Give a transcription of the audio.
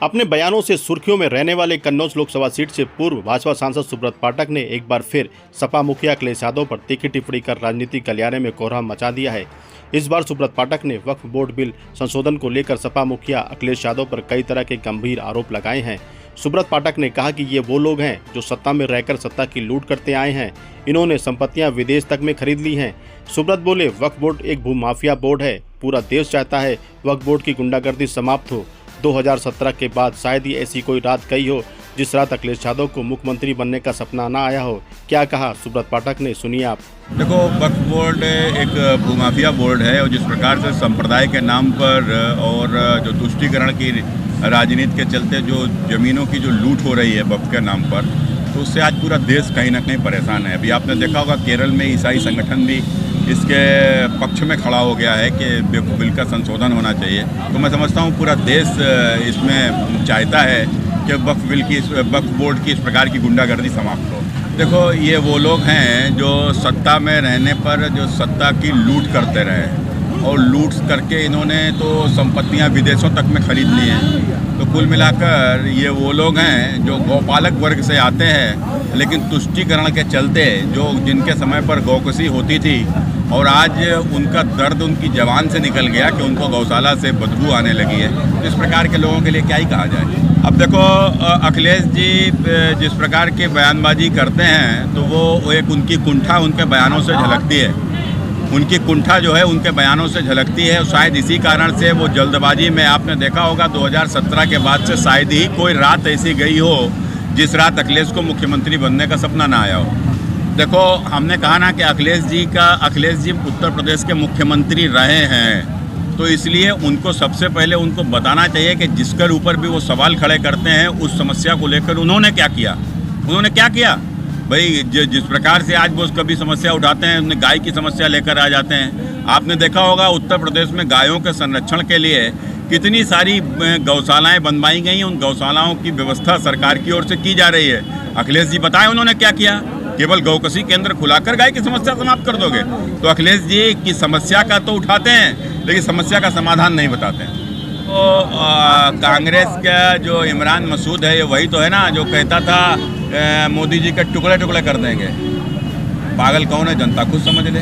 अपने बयानों से सुर्खियों में रहने वाले कन्नौज लोकसभा सीट से पूर्व भाजपा सांसद सुब्रत पाठक ने एक बार फिर सपा मुखिया अखिलेश यादव पर तीखी टिप्पणी कर राजनीतिक गलियारे में कोहराम मचा दिया है। इस बार सुब्रत पाठक ने वक्फ बोर्ड बिल संशोधन को लेकर सपा मुखिया अखिलेश यादव पर कई तरह के गंभीर आरोप लगाए हैं। सुब्रत पाठक ने कहा कि ये वो लोग हैं जो सत्ता में रहकर सत्ता की लूट करते आए हैं। इन्होंने संपत्तियां विदेश तक में खरीद ली हैं। सुब्रत बोले, वक्फ बोर्ड एक भूमाफिया बोर्ड है। पूरा देश चाहता है वक्फ बोर्ड की गुंडागर्दी समाप्त हो। 2017 के बाद शायद ही ऐसी कोई रात गई हो जिस रात अखिलेश यादव को मुख्यमंत्री बनने का सपना ना आया हो। क्या कहा सुब्रत पाठक ने, सुनिए आप। देखो, वक्फ बोर्ड एक भूमाफिया बोर्ड है और जिस प्रकार से संप्रदाय के नाम पर और जो तुष्टीकरण की राजनीति के चलते जो ज़मीनों की जो लूट हो रही है वक्फ के नाम पर, तो उससे आज पूरा देश कहीं ना कहीं परेशान है। अभी आपने देखा होगा केरल में ईसाई संगठन भी इसके पक्ष में खड़ा हो गया है कि बिल का संशोधन होना चाहिए। तो मैं समझता हूँ पूरा देश इसमें चाहता है कि वक्फ बोर्ड की इस प्रकार की गुंडागर्दी समाप्त हो। देखो, ये वो लोग हैं जो सत्ता में रहने पर जो सत्ता की लूट करते रहे और लूट करके इन्होंने तो संपत्तियां विदेशों तक में खरीद ली हैं। तो कुल मिलाकर ये वो लोग हैं जो गौपालक वर्ग से आते हैं, लेकिन तुष्टीकरण के चलते जो जिनके समय पर गौकसी होती थी और आज उनका दर्द उनकी जवान से निकल गया कि उनको गौशाला से बदबू आने लगी है। इस प्रकार के लोगों के लिए क्या ही कहा जाए। अब देखो, अखिलेश जी जिस प्रकार की बयानबाजी करते हैं तो वो एक उनकी कुंठा उनके बयानों से झलकती है। उनकी कुंठा जो है उनके बयानों से झलकती है और शायद इसी कारण से वो जल्दबाजी में, आपने देखा होगा 2017 के बाद से शायद ही कोई रात ऐसी गई हो जिस रात अखिलेश को मुख्यमंत्री बनने का सपना ना आया हो। देखो, हमने कहा ना कि अखिलेश जी उत्तर प्रदेश के मुख्यमंत्री रहे हैं, तो इसलिए उनको सबसे पहले उनको बताना चाहिए कि जिसके ऊपर भी वो सवाल खड़े करते हैं उस समस्या को लेकर उन्होंने क्या किया। भाई जिस प्रकार से आज वो कभी समस्या उठाते हैं, उन्हें गाय की समस्या लेकर आ जाते हैं। आपने देखा होगा उत्तर प्रदेश में गायों के संरक्षण के लिए कितनी सारी गौशालाएं बनवाई गई। उन गौशालाओं की व्यवस्था सरकार की ओर से की जा रही है। अखिलेश जी बताएं उन्होंने क्या किया। केवल गौकसी केंद्र खुलाकर गाय की समस्या समाप्त कर दोगे? तो अखिलेश जी की समस्या का तो उठाते हैं लेकिन समस्या का समाधान नहीं बताते हैं। तो कांग्रेस का जो इमरान मसूद है, ये वही तो है ना जो कहता था मोदी जी के टुकड़े टुकड़े कर देंगे। पागल कौन है, जनता खुद समझ ले।